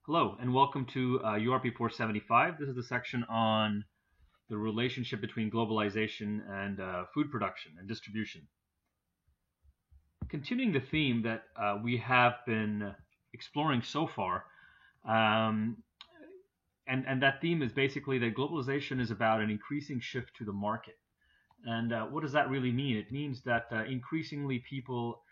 Hello, and welcome to URP 475. This is the section on the relationship between globalization and food production and distribution. Continuing the theme that we have been exploring so far, um, and that theme is basically that globalization is about an increasing shift to the market. And what does that really mean? It means that increasingly people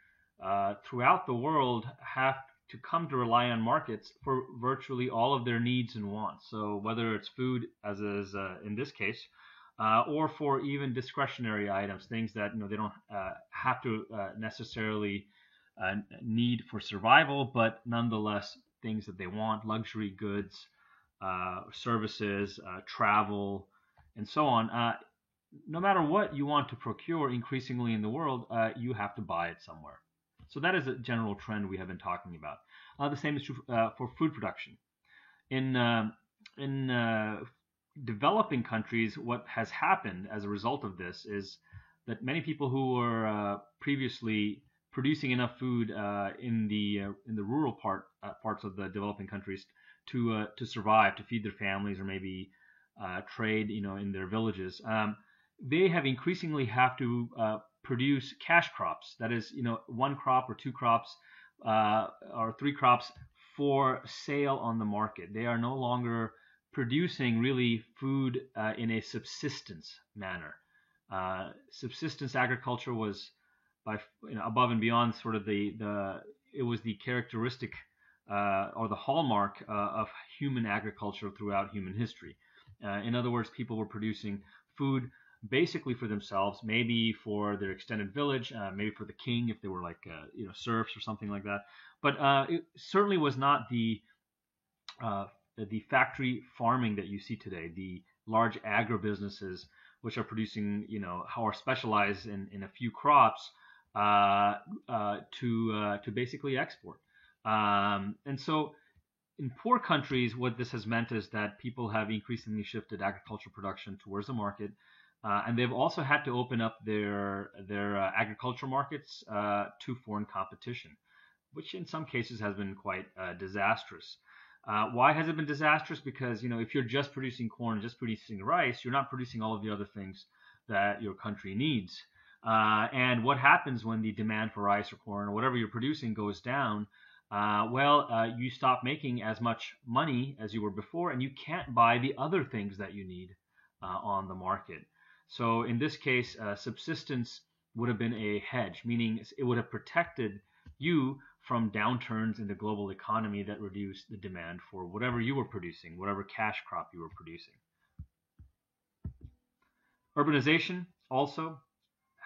throughout the world have to come to rely on markets for virtually all of their needs and wants. So whether it's food, as is in this case, or for even discretionary items, things that they don't have to necessarily need for survival, but nonetheless things that they want, luxury goods, services, travel, and so on. No matter what you want to procure increasingly in the world, you have to buy it somewhere. So that is a general trend we have been talking about. The same is true for food production. In developing countries, what has happened as a result of this is that many people who were previously producing enough food in the rural parts of the developing countries to survive, to feed their families, or maybe trade, in their villages. They have increasingly have to produce cash crops. That is, one crop or two crops or three crops for sale on the market. They are no longer producing really food in a subsistence manner. Subsistence agriculture was by above and beyond sort of the it was the characteristic or the hallmark of human agriculture throughout human history. In other words, people were producing food basically for themselves, maybe for their extended village, maybe for the king if they were like serfs or something like that. But it certainly was not uh, the factory farming that you see today, the large agribusinesses which are producing, how are specialized in a few crops to basically export. And so in poor countries, what this has meant is that people have increasingly shifted agricultural production towards the market, and they've also had to open up their agricultural markets to foreign competition, which in some cases has been quite disastrous. Why has it been disastrous? Because if you're just producing corn, just producing rice, you're not producing all of the other things that your country needs. And what happens when the demand for rice or corn or whatever you're producing goes down? You stop making as much money as you were before, and you can't buy the other things that you need on the market. So in this case, subsistence would have been a hedge, meaning it would have protected you from downturns in the global economy that reduce the demand for whatever you were producing, whatever cash crop you were producing. Urbanization also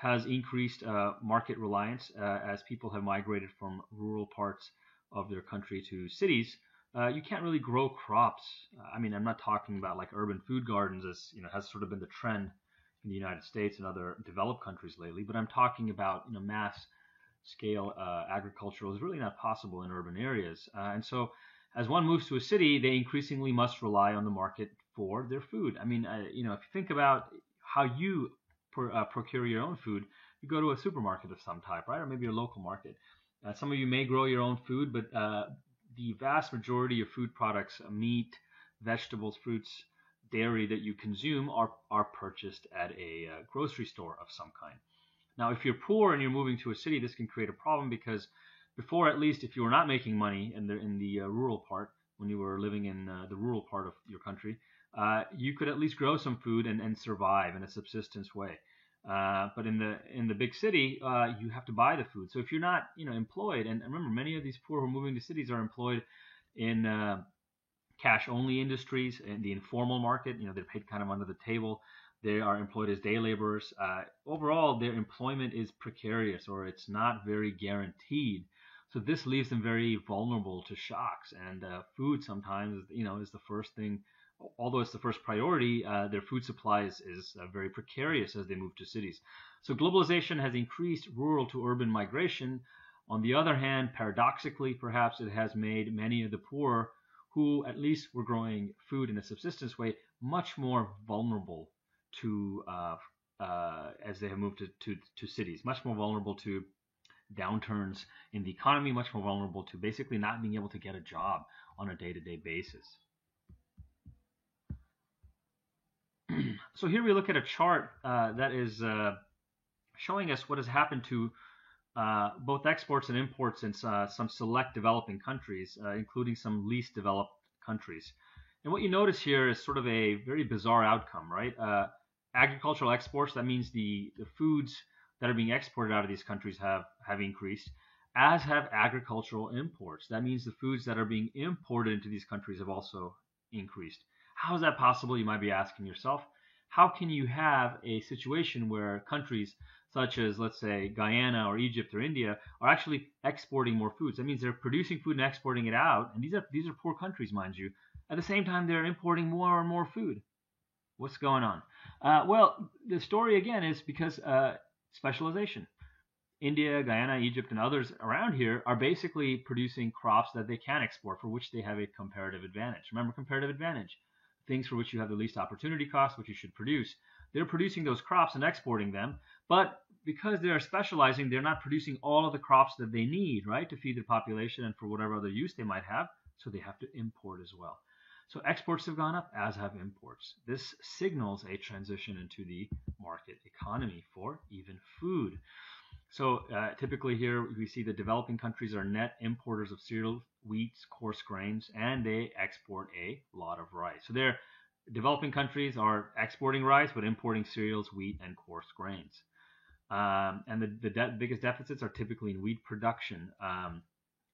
has increased market reliance as people have migrated from rural parts of their country to cities. You can't really grow crops. I mean, I'm not talking about like urban food gardens, as has sort of been the trend in the United States and other developed countries lately. But I'm talking about mass scale agriculture is really not possible in urban areas. And so, as one moves to a city, they increasingly must rely on the market for their food. I mean, if you think about how you procure your own food, you go to a supermarket of some type, right? Or maybe a local market. Some of you may grow your own food, but the vast majority of food products, meat, vegetables, fruits, dairy that you consume are purchased at a grocery store of some kind. Now, if you're poor and you're moving to a city, this can create a problem because before, at least, if you were not making money in the rural part, when you were living in the rural part of your country, you could at least grow some food and survive in a subsistence way. But in the big city, you have to buy the food. So if you're not employed, and remember, many of these poor who are moving to cities are employed in cash only industries in the informal market. They're paid kind of under the table. They are employed as day laborers. Overall, their employment is precarious or it's not very guaranteed. So this leaves them very vulnerable to shocks. And food sometimes, is the first thing. Although it's the first priority, their food supply is very precarious as they move to cities. So globalization has increased rural to urban migration. On the other hand, paradoxically, perhaps it has made many of the poor who at least were growing food in a subsistence way much more vulnerable to as they have moved to cities, much more vulnerable to downturns in the economy, much more vulnerable to basically not being able to get a job on a day-to-day basis. So here we look at a chart that is showing us what has happened to both exports and imports in some select developing countries, including some least developed countries. And what you notice here is sort of a very bizarre outcome, right? Agricultural exports, that means the foods that are being exported out of these countries have increased, as have agricultural imports. That means the foods that are being imported into these countries have also increased. How is that possible? You might be asking yourself. How can you have a situation where countries such as, let's say, Guyana or Egypt or India are actually exporting more foods? That means they're producing food and exporting it out, and these are poor countries, mind you. At the same time, they're importing more and more food. What's going on? Well, the story again is because specialization. India, Guyana, Egypt, and others around here are basically producing crops that they can export, for which they have a comparative advantage. Remember, comparative advantage. Things for which you have the least opportunity cost, which you should produce. They're producing those crops and exporting them, but because they are specializing, they're not producing all of the crops that they need, right, to feed their population and for whatever other use they might have, so they have to import as well. So exports have gone up, as have imports. This signals a transition into the market economy for even food. So typically here we see the developing countries are net importers of cereals, wheats, coarse grains, and they export a lot of rice. So they're developing countries are exporting rice, but importing cereals, wheat, and coarse grains. And the biggest deficits are typically in wheat production.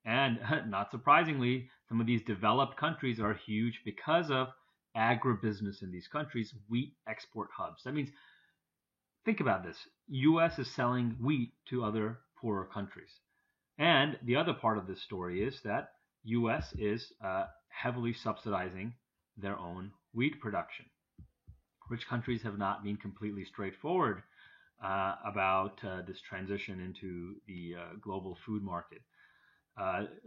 And not surprisingly, some of these developed countries are huge because of agribusiness in these countries, wheat export hubs. That means, think about this. U.S. is selling wheat to other poorer countries. And the other part of this story is that U.S. is heavily subsidizing their own wheat production. Rich countries have not been completely straightforward about this transition into the global food market.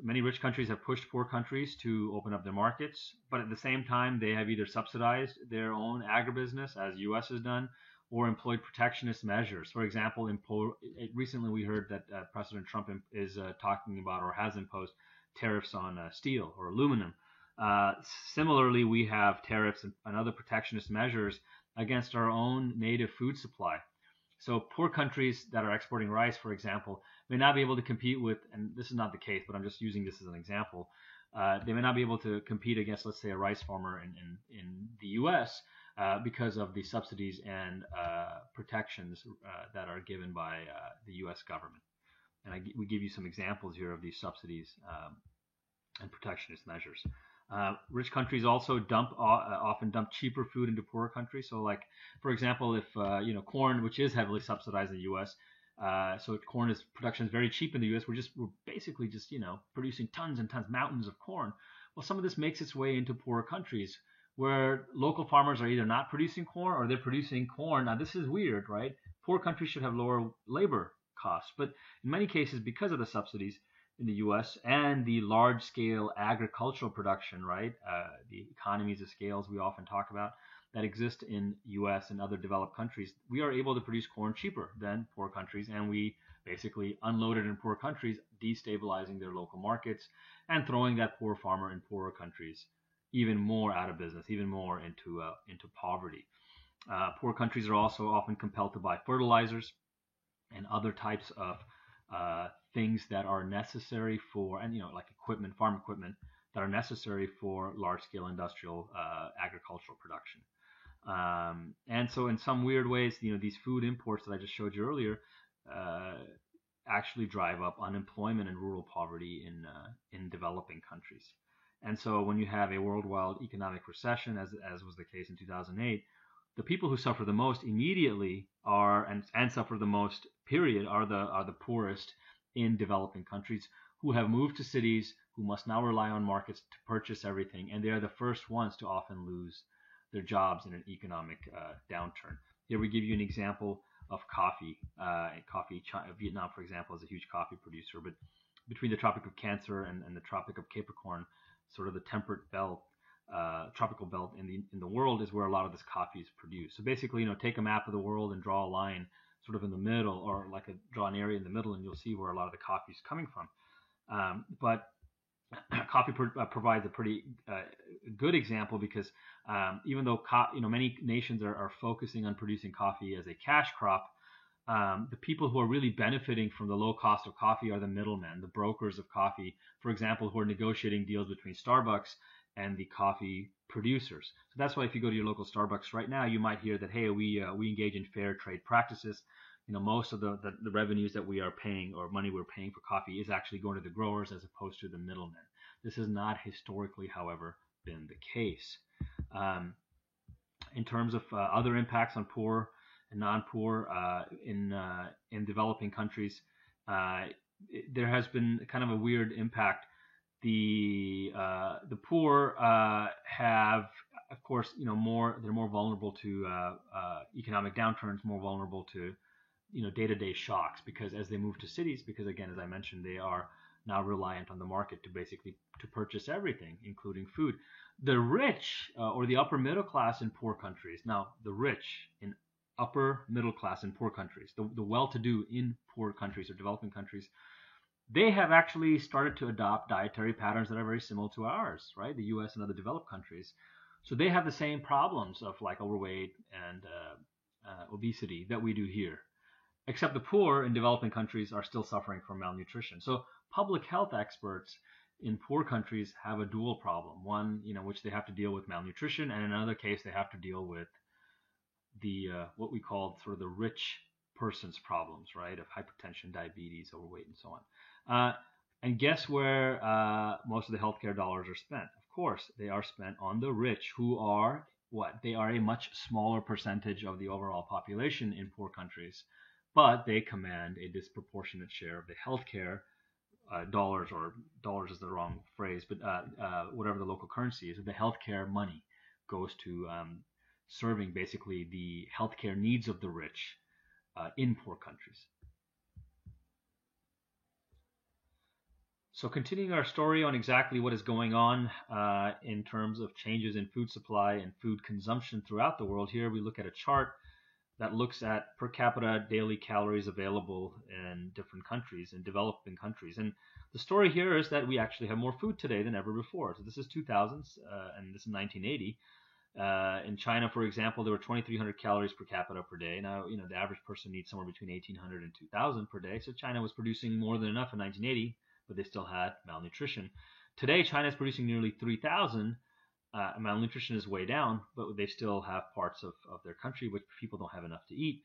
Many rich countries have pushed poor countries to open up their markets, but at the same time, they have either subsidized their own agribusiness, as U.S. has done, or employed protectionist measures. For example, recently we heard that President Trump is talking about or has imposed tariffs on steel or aluminum. Similarly, we have tariffs and other protectionist measures against our own native food supply. So poor countries that are exporting rice, for example, may not be able to compete with, and this is not the case, but I'm just using this as an example, they may not be able to compete against, let's say, a rice farmer in the U.S. Because of the subsidies and protections that are given by the U.S. government. And we give you some examples here of these subsidies and protectionist measures. Rich countries also often dump cheaper food into poorer countries. So, like, for example, if corn, which is heavily subsidized in the U.S., so corn production is very cheap in the U.S. We're basically just producing tons and tons, mountains of corn. Well, some of this makes its way into poorer countries where local farmers are either not producing corn or they're producing corn. Now, this is weird, right? Poor countries should have lower labor costs, but in many cases, because of the subsidies in the U.S. and the large-scale agricultural production, right, the economies of scales we often talk about that exist in U.S. and other developed countries, we are able to produce corn cheaper than poor countries, and we basically unload it in poor countries, destabilizing their local markets and throwing that poor farmer in poorer countries even more out of business, even more into poverty. Poor countries are also often compelled to buy fertilizers and other types of things that are necessary for, and like equipment, farm equipment that are necessary for large-scale industrial agricultural production. And so, in some weird ways, these food imports that I just showed you earlier actually drive up unemployment and rural poverty in developing countries. And so when you have a worldwide economic recession, as was the case in 2008, the people who suffer the most immediately are and suffer the most, period, are the poorest in developing countries who have moved to cities, who must now rely on markets to purchase everything, and they are the first ones to often lose their jobs in an economic downturn. Here we give you an example of coffee. Vietnam, for example, is a huge coffee producer, but between the Tropic of Cancer and the Tropic of Capricorn, sort of the temperate belt, tropical belt in the world is where a lot of this coffee is produced. So basically, take a map of the world and draw a line sort of in the middle, or like draw an area in the middle, and you'll see where a lot of the coffee is coming from. But coffee provides a pretty good example, because even though many nations are focusing on producing coffee as a cash crop, the people who are really benefiting from the low cost of coffee are the middlemen, the brokers of coffee, for example, who are negotiating deals between Starbucks and the coffee producers. So that's why if you go to your local Starbucks right now, you might hear that, hey, we engage in fair trade practices. Most of the revenues that we are paying, or money we're paying for coffee, is actually going to the growers as opposed to the middlemen. This has not historically, however, been the case. In terms of other impacts on poor and non-poor in developing countries, there has been kind of a weird impact. The poor have, of course, they're more vulnerable to economic downturns, more vulnerable to day-to-day shocks, because as they move to cities, because again, as I mentioned, they are now reliant on the market to purchase everything, including food. The rich or the upper middle class in poor countries. Now, the rich in upper middle class in poor countries, the well-to-do in poor countries or developing countries, they have actually started to adopt dietary patterns that are very similar to ours, right? The U.S. and other developed countries. So they have the same problems of like overweight and obesity that we do here. Except the poor in developing countries are still suffering from malnutrition. So public health experts in poor countries have a dual problem. One, which they have to deal with malnutrition, and in another case, they have to deal with the what we call sort of the rich person's problems, right? Of hypertension, diabetes, overweight, and so on. And guess where most of the healthcare dollars are spent? Of course, they are spent on the rich, who are what? They are a much smaller percentage of the overall population in poor countries, but they command a disproportionate share of the healthcare dollars, or dollars is the wrong phrase, but whatever the local currency is, the healthcare money goes to serving basically the healthcare needs of the rich in poor countries. So continuing our story on exactly what is going on in terms of changes in food supply and food consumption throughout the world, here we look at a chart that looks at per capita daily calories available in different countries, in developing countries. And the story here is that we actually have more food today than ever before. So this is 2000s, and this is 1980. In China, for example, there were 2,300 calories per capita per day. Now, the average person needs somewhere between 1,800 and 2,000 per day. So China was producing more than enough in 1980, but they still had malnutrition. Today, China is producing nearly 3,000. Malnutrition is way down, but they still have parts of their country which people don't have enough to eat.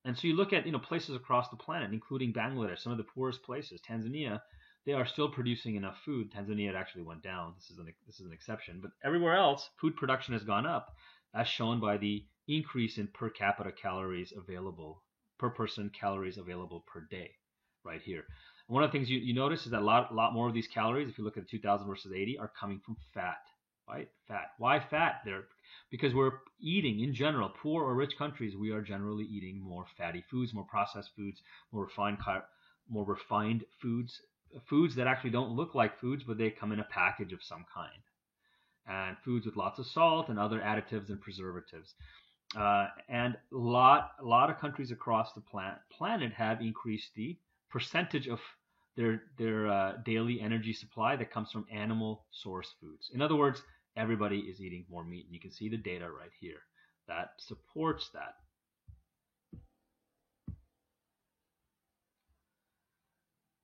And so you look at places across the planet, including Bangladesh, some of the poorest places, Tanzania, they are still producing enough food. Tanzania, it actually went down. This is an exception, but everywhere else, food production has gone up, as shown by the increase in per capita calories available per person, calories available per day, right here. And one of the things you notice is that a lot more of these calories, if you look at 2000 versus 80, are coming from fat. Right? Fat. Why fat? Because we're eating, in general, poor or rich countries, we are generally eating more fatty foods, more processed foods, more refined foods that actually don't look like foods, but they come in a package of some kind, and foods with lots of salt and other additives and preservatives. And a lot of countries across the planet have increased the percentage of their daily energy supply that comes from animal source foods. In other words, everybody is eating more meat, and you can see the data right here that supports that.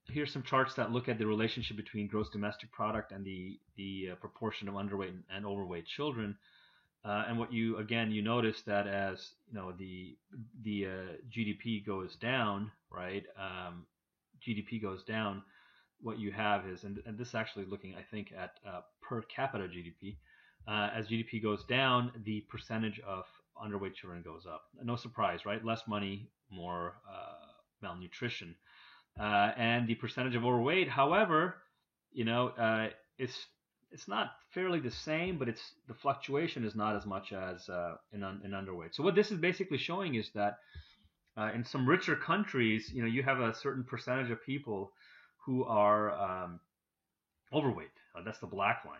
Here's some charts that look at the relationship between gross domestic product and the proportion of underweight and overweight children. And what you notice that as the GDP goes down, right? GDP goes down, what you have is, and this is actually looking, I think, at per capita GDP. As GDP goes down, the percentage of underweight children goes up. No surprise, right? Less money, more malnutrition. And the percentage of overweight, however, it's not fairly the same, but the fluctuation is not as much as in underweight. So what this is basically showing is that in some richer countries, you have a certain percentage of people who are overweight. That's the black line.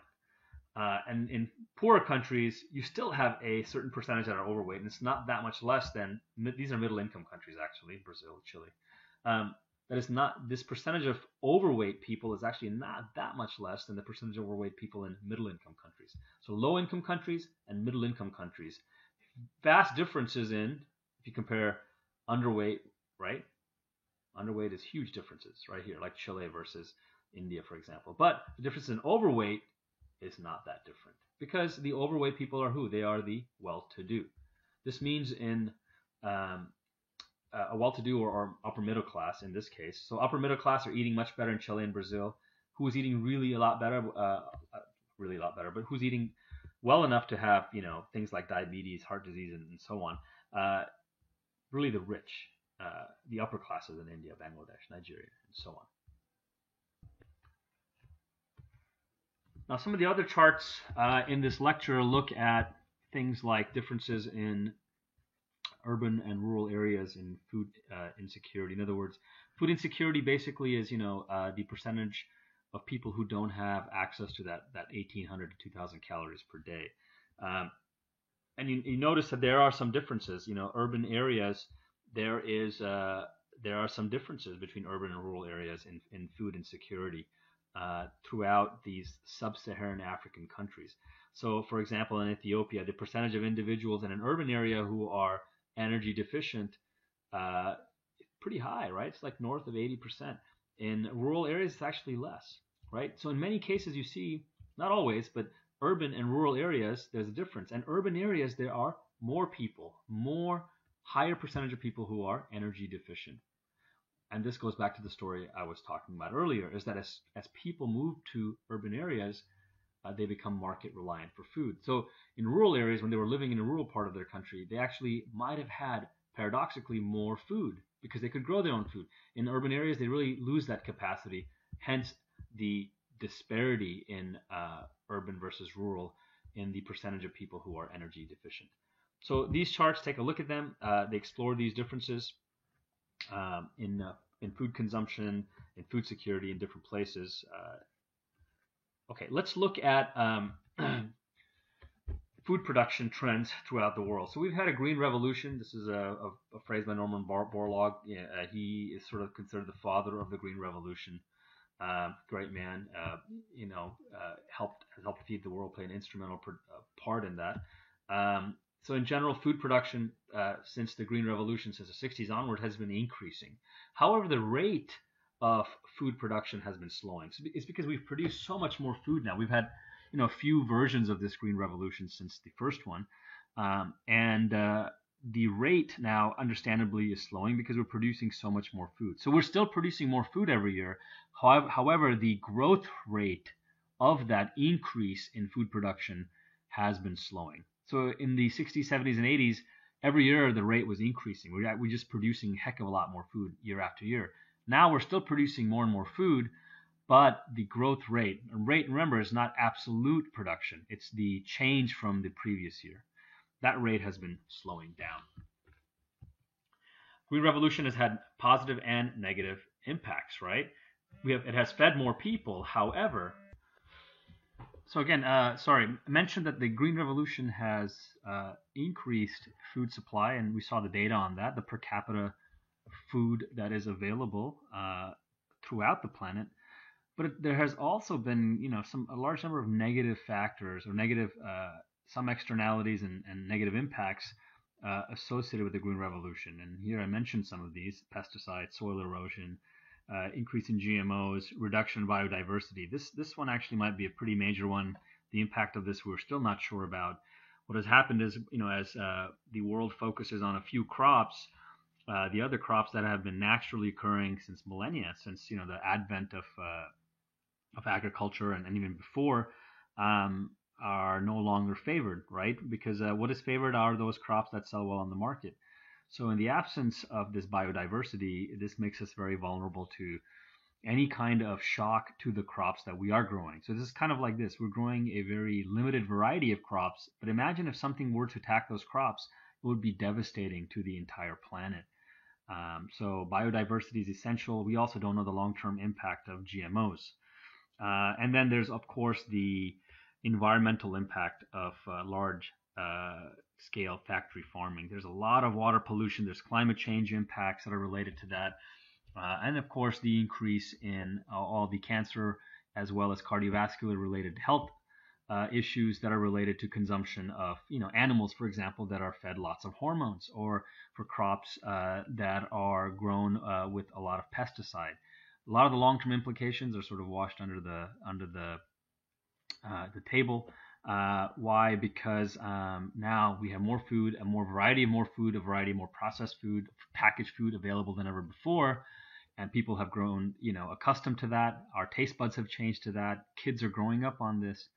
And in poorer countries, you still have a certain percentage that are overweight, and it's not that much less than these are middle income countries actually, Brazil, Chile. Um, that is not this percentage of overweight people is actually not that much less than the percentage of overweight people in middle income countries. So low income countries and middle income countries, vast differences in if you compare underweight, right? Underweight is huge differences right here, like Chile versus India, for example. But the difference in overweight is not that different because the overweight people are who? They are the well-to-do. This means in um, a well-to-do or upper middle class in this case. So upper middle class are eating much better in Chile and Brazil. Who is eating really a lot better? Really a lot better, but who's eating well enough to have things like diabetes, heart disease, and so on? Really, the rich, the upper classes in India, Bangladesh, Nigeria, and so on. Now, some of the other charts in this lecture look at things like differences in urban and rural areas in food insecurity. In other words, food insecurity basically is the percentage of people who don't have access to that 1,800 to 2,000 calories per day. And you notice that there are some differences. Urban areas, there are some differences between urban and rural areas in food insecurity throughout these sub-Saharan African countries. So, for example, in Ethiopia, the percentage of individuals in an urban area who are energy deficient pretty high, right? It's like north of 80%. In rural areas, it's actually less, right? So in many cases, you see, not always, but urban and rural areas, there's a difference. And urban areas, there are more people, higher percentage of people who are energy deficient. And this goes back to the story I was talking about earlier, is that as people move to urban areas, they become market reliant for food. So in rural areas, when they were living in a rural part of their country, they actually might have had, paradoxically, more food because they could grow their own food. In urban areas, they really lose that capacity, hence the disparity in urban versus rural in the percentage of people who are energy deficient. So these charts, take a look at them. They explore these differences in food consumption, in food security in different places. Okay, let's look at food production trends throughout the world. So we've had a green revolution. This is a phrase by Norman Borlaug. He is sort of considered the father of the green revolution. Great man. Helped feed the world, play an instrumental part in that. So in general, food production since the green revolution, since the 60s onward, has been increasing. However, the rate of food production has been slowing. So it's because we've produced so much more food now. We've had a few versions of this green revolution since the first one, and the rate now, understandably, is slowing because we're producing so much more food. So we're still producing more food every year. However, the growth rate of that increase in food production has been slowing. So in the 60s, 70s, and 80s, every year the rate was increasing. We're just producing a heck of a lot more food year after year. Now we're still producing more and more food, but the growth rate, remember, is not absolute production. It's the change from the previous year. That rate has been slowing down. Green Revolution has had positive and negative impacts, right? It has fed more people. However, so again, I mentioned that the Green Revolution has increased food supply, and we saw the data on that, the per capita food that is available throughout the planet. But there has also been, a large number of negative factors or some externalities and negative impacts associated with the Green Revolution. And here I mentioned some of these: pesticides, soil erosion, increase in GMOs, reduction in biodiversity. This one actually might be a pretty major one. The impact of this we're still not sure about. What has happened is, as the world focuses on a few crops, the other crops that have been naturally occurring since millennia, since the advent of agriculture and even before, are no longer favored, right? Because what is favored are those crops that sell well on the market. So in the absence of this biodiversity, this makes us very vulnerable to any kind of shock to the crops that we are growing. So this is kind of like this. We're growing a very limited variety of crops, but imagine if something were to attack those crops, it would be devastating to the entire planet. So biodiversity is essential. We also don't know the long-term impact of GMOs. And then there's, of course, the environmental impact of large scale factory farming. There's a lot of water pollution. There's climate change impacts that are related to that. And of course, the increase in all the cancer as well as cardiovascular related health issues that are related to consumption of, animals, for example, that are fed lots of hormones, or for crops that are grown with a lot of pesticide. A lot of the long-term implications are sort of washed under the table. Why? Because now we have more food, a more variety of more food, a variety of more processed food, packaged food available than ever before, and people have grown, accustomed to that. Our taste buds have changed to that. Kids are growing up on this,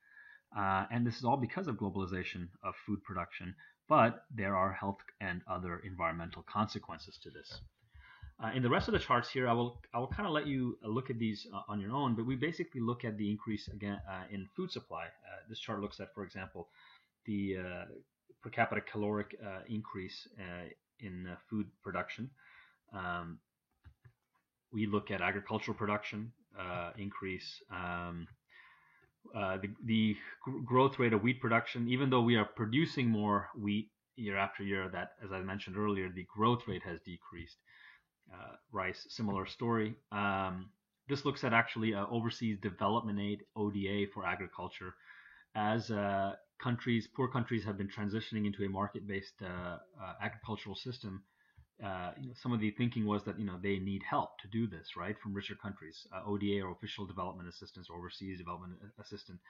and this is all because of globalization of food production. But there are health and other environmental consequences to this. In the rest of the charts here, I will kind of let you look at these on your own, but we basically look at the increase again in food supply. This chart looks at, for example, the per capita caloric increase in food production. We look at agricultural production increase, the growth rate of wheat production. Even though we are producing more wheat year after year, that, as I mentioned earlier, the growth rate has decreased. Rice, similar story. This looks at actually overseas development aid, ODA, for agriculture. As poor countries have been transitioning into a market-based agricultural system, some of the thinking was that they need help to do this, right, from richer countries. ODA, or official development assistance, or overseas development assistance,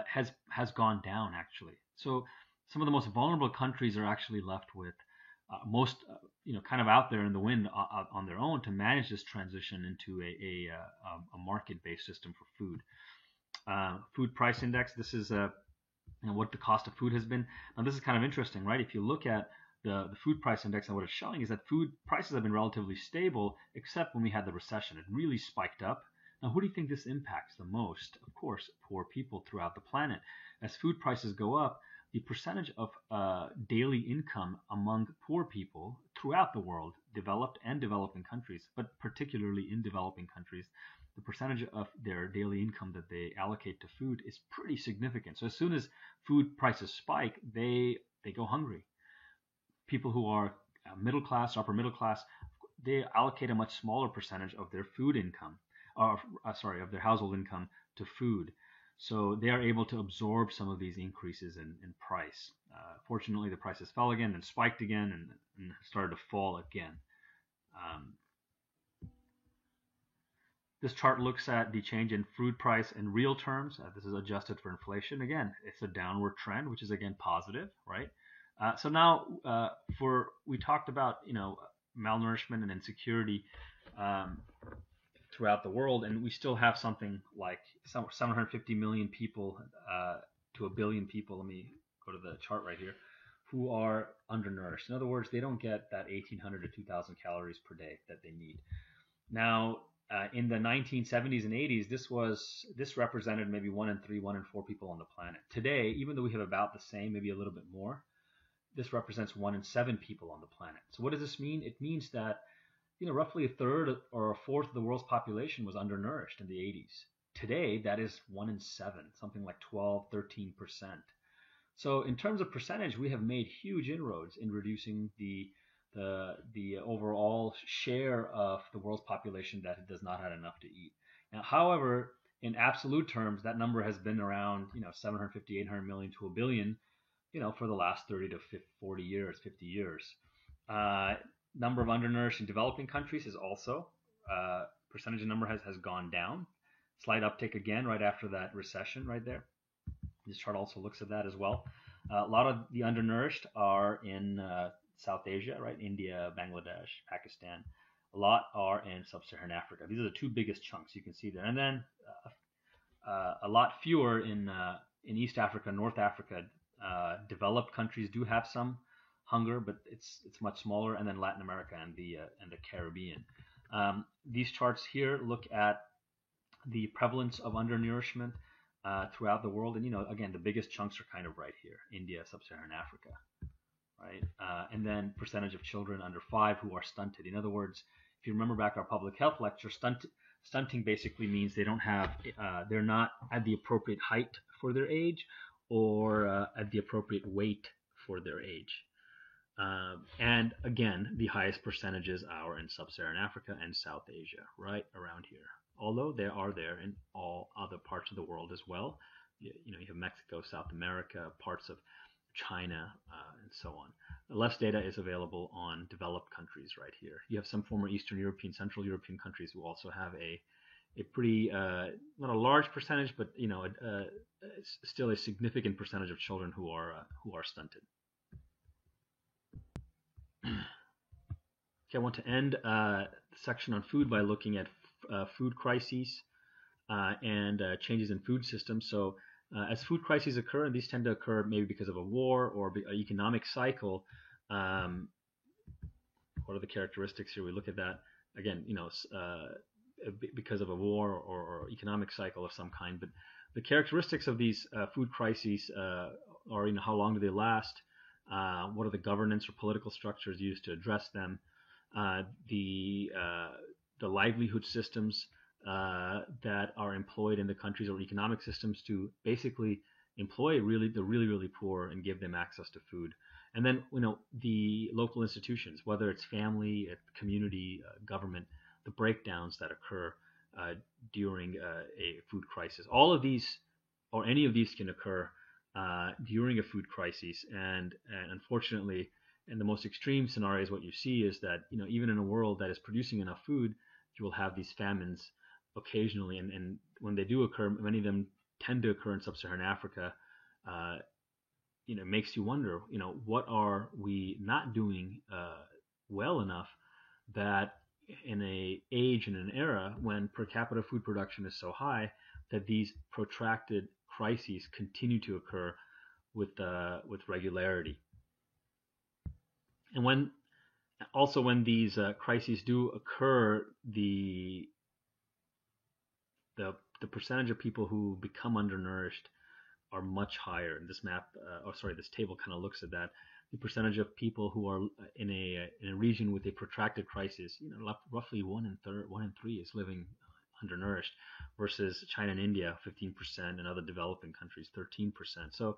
has gone down actually. So some of the most vulnerable countries are actually left with most kind of out there in the wind on their own to manage this transition into a market-based system for food. Food price index. This is what the cost of food has been. Now this is kind of interesting, right? If you look at the food price index, and what it's showing is that food prices have been relatively stable, except when we had the recession. It really spiked up. Now, who do you think this impacts the most? Of course, poor people throughout the planet. As food prices go up, the percentage of daily income among poor people throughout the world, developed and developing countries, but particularly in developing countries, the percentage of their daily income that they allocate to food is pretty significant. So as soon as food prices spike, they go hungry. People who are middle class, upper middle class, they allocate a much smaller percentage of their food income, of their household income to food. So they are able to absorb some of these increases in price. Fortunately, the prices fell again, then spiked again, and started to fall again. This chart looks at the change in food price in real terms. This is adjusted for inflation. Again, it's a downward trend, which is again positive, right? So now, we talked about malnourishment and insecurity throughout the world, and we still have something like 750 million people to a billion people. Let me go to the chart right here, who are undernourished. In other words, they don't get that 1,800 to 2,000 calories per day that they need. Now, in the 1970s and 80s, this represented maybe 1 in 3, 1 in 4 people on the planet. Today, even though we have about the same, maybe a little bit more, this represents 1 in 7 people on the planet. So what does this mean? It means that roughly a third or a fourth of the world's population was undernourished in the 80s. Today, that is 1 in 7, something like 12, 13%. So in terms of percentage, we have made huge inroads in reducing the overall share of the world's population that does not have enough to eat. Now, however, in absolute terms, that number has been around 750, 800 million to a billion, for the last 30 to 40 years, 50 years. Number of undernourished in developing countries is also, percentage of number has gone down. Slight uptick again right after that recession right there. This chart also looks at that as well. A lot of the undernourished are in South Asia, right? India, Bangladesh, Pakistan. A lot are in Sub-Saharan Africa. These are the two biggest chunks you can see there. And then a lot fewer in East Africa, North Africa. Developed countries do have some hunger, but it's much smaller. And then Latin America and the Caribbean. These charts here look at the prevalence of undernourishment throughout the world. And, again, the biggest chunks are kind of right here: India, Sub-Saharan Africa. Right, and then percentage of children under 5 who are stunted. In other words, if you remember back our public health lecture, Stunting basically means they don't have, they're not at the appropriate height for their age or at the appropriate weight for their age. And again, the highest percentages are in sub-Saharan Africa and South Asia, right around here. Although they are there in all other parts of the world as well. You have Mexico, South America, parts of China, and so on. Less data is available on developed countries right here. You have some former Eastern European, Central European countries who also have a pretty, not a large percentage, but still a significant percentage of children who are stunted. Okay, I want to end the section on food by looking at food crises and changes in food systems. So as food crises occur, and these tend to occur maybe because of a war or an economic cycle, what are the characteristics here? We look at that again, because of a war or economic cycle of some kind. But the characteristics of these food crises are, how long do they last? What are the governance or political structures used to address them? The livelihood systems that are employed in the countries, or economic systems to basically employ the really poor and give them access to food. And then the local institutions, whether it's family, community, government, the breakdowns that occur during a food crisis. All of these, or any of these, can occur during a food crisis, and unfortunately, in the most extreme scenarios, what you see is that even in a world that is producing enough food, you will have these famines occasionally, and when they do occur, many of them tend to occur in sub-Saharan Africa. It makes you wonder, what are we not doing well enough that in an age and an era when per capita food production is so high, that these protracted crises continue to occur with regularity. And when these crises do occur, the percentage of people who become undernourished are much higher. And this this table kind of looks at that. The percentage of people who are in a region with a protracted crisis, roughly 1 in 3 is living undernourished, versus China and India 15%, and other developing countries 13%. So,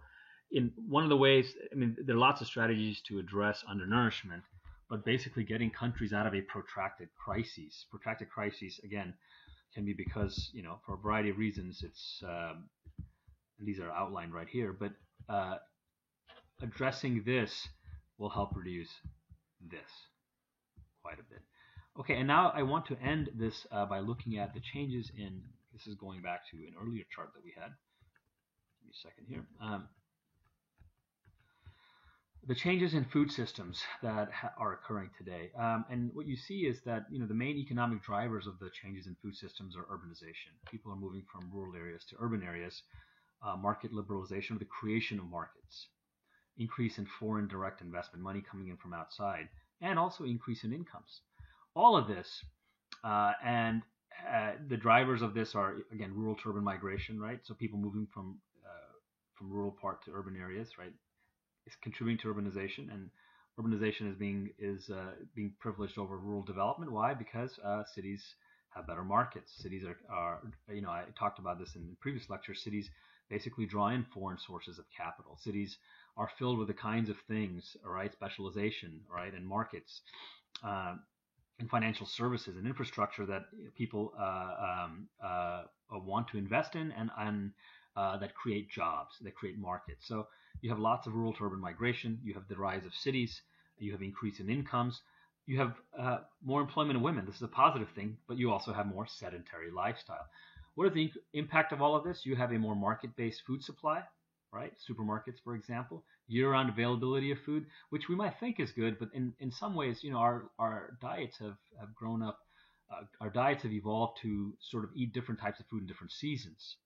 in one of the ways, there are lots of strategies to address undernourishment, but basically getting countries out of a protracted crisis. Protracted crises, again, can be because, for a variety of reasons, it's these are outlined right here, but addressing this will help reduce this quite a bit. Okay, and now I want to end this by looking at the changes in, this is going back to an earlier chart that we had. Give me a second here. The changes in food systems that are occurring today. And what you see is that the main economic drivers of the changes in food systems are urbanization. People are moving from rural areas to urban areas, market liberalization, or the creation of markets, increase in foreign direct investment, money coming in from outside, and also increase in incomes. All of this, and the drivers of this are, again, rural to urban migration, right? So people moving from rural part to urban areas, right? Is contributing to urbanization, and urbanization is being privileged over rural development. Why? Because cities have better markets. Cities are I talked about this in previous lectures. Cities basically draw in foreign sources of capital. Cities are filled with the kinds of things, right? Specialization, right, and markets, and financial services and infrastructure that people want to invest in, and that create jobs, that create markets. So you have lots of rural to urban migration. You have the rise of cities. You have increase in incomes. You have more employment of women. This is a positive thing, but you also have more sedentary lifestyle. What is the impact of all of this? You have a more market-based food supply, right? Supermarkets, for example, year-round availability of food, which we might think is good, but in some ways, our diets have grown up. Our diets have evolved to sort of eat different types of food in different seasons.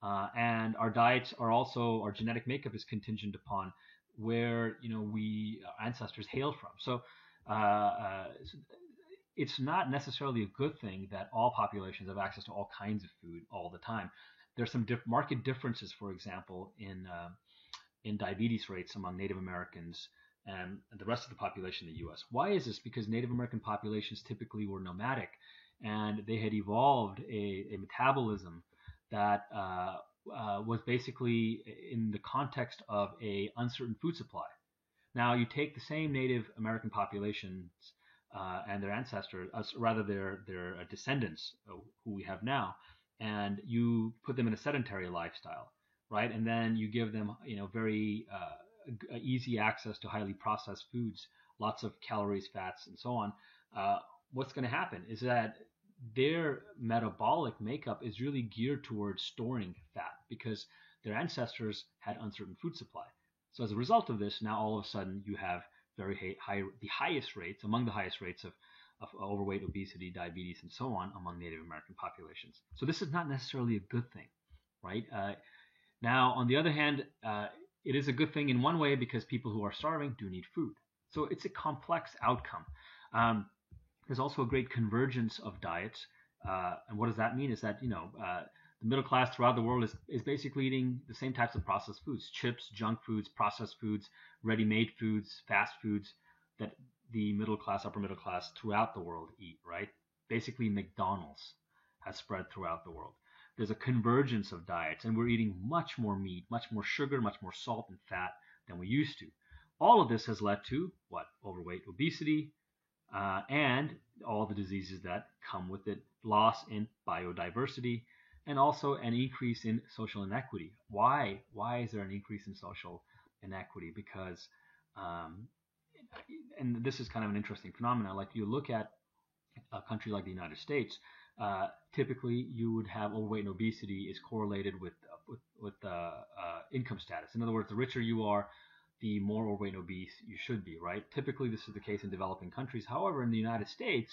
And our diets are also, our genetic makeup is contingent upon where our ancestors hail from. So it's not necessarily a good thing that all populations have access to all kinds of food all the time. There's some market differences, for example, in diabetes rates among Native Americans and the rest of the population in the U.S. Why is this? Because Native American populations typically were nomadic, and they had evolved a metabolism that was basically in the context of a uncertain food supply. Now you take the same Native American populations and their ancestors, rather their descendants who we have now, and you put them in a sedentary lifestyle, right? And then you give them, very easy access to highly processed foods, lots of calories, fats, and so on. Uh, what's going to happen is that their metabolic makeup is really geared towards storing fat because their ancestors had uncertain food supply. So as a result of this, now all of a sudden you have very high, the highest rates, among the highest rates of overweight, obesity, diabetes, and so on among Native American populations. So this is not necessarily a good thing, right? Now, on the other hand, it is a good thing in one way because people who are starving do need food. So it's a complex outcome. Um, there's also a great convergence of diets. And what does that mean? Is that, the middle class throughout the world is basically eating the same types of processed foods: chips, junk foods, processed foods, ready-made foods, fast foods that the middle class, upper middle class throughout the world eat, right? Basically, McDonald's has spread throughout the world. There's a convergence of diets, and we're eating much more meat, much more sugar, much more salt and fat than we used to. All of this has led to what? Overweight, obesity, and all the diseases that come with it, loss in biodiversity, and also an increase in social inequity. Why? Why is there an increase in social inequity? Because, um, and this is kind of an interesting phenomenon. Like you look at a country like the United States, typically you would have overweight and obesity is correlated with income status. In other words, the richer you are, the more overweight and obese you should be, right? Typically, this is the case in developing countries. However, in the United States,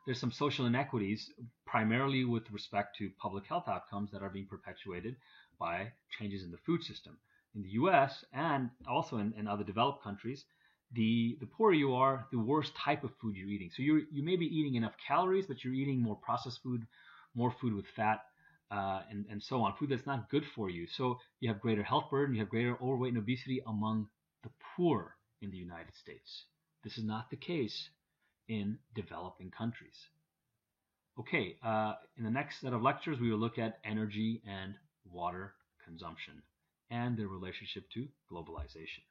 there's some social inequities, primarily with respect to public health outcomes that are being perpetuated by changes in the food system. In the US and also in other developed countries, the poorer you are, the worse type of food you're eating. So you may be eating enough calories, but you're eating more processed food, more food with fat, and so on, food that's not good for you. So you have greater health burden, you have greater overweight and obesity among the poor in the United States. This is not the case in developing countries. Okay, in the next set of lectures, we will look at energy and water consumption and their relationship to globalization.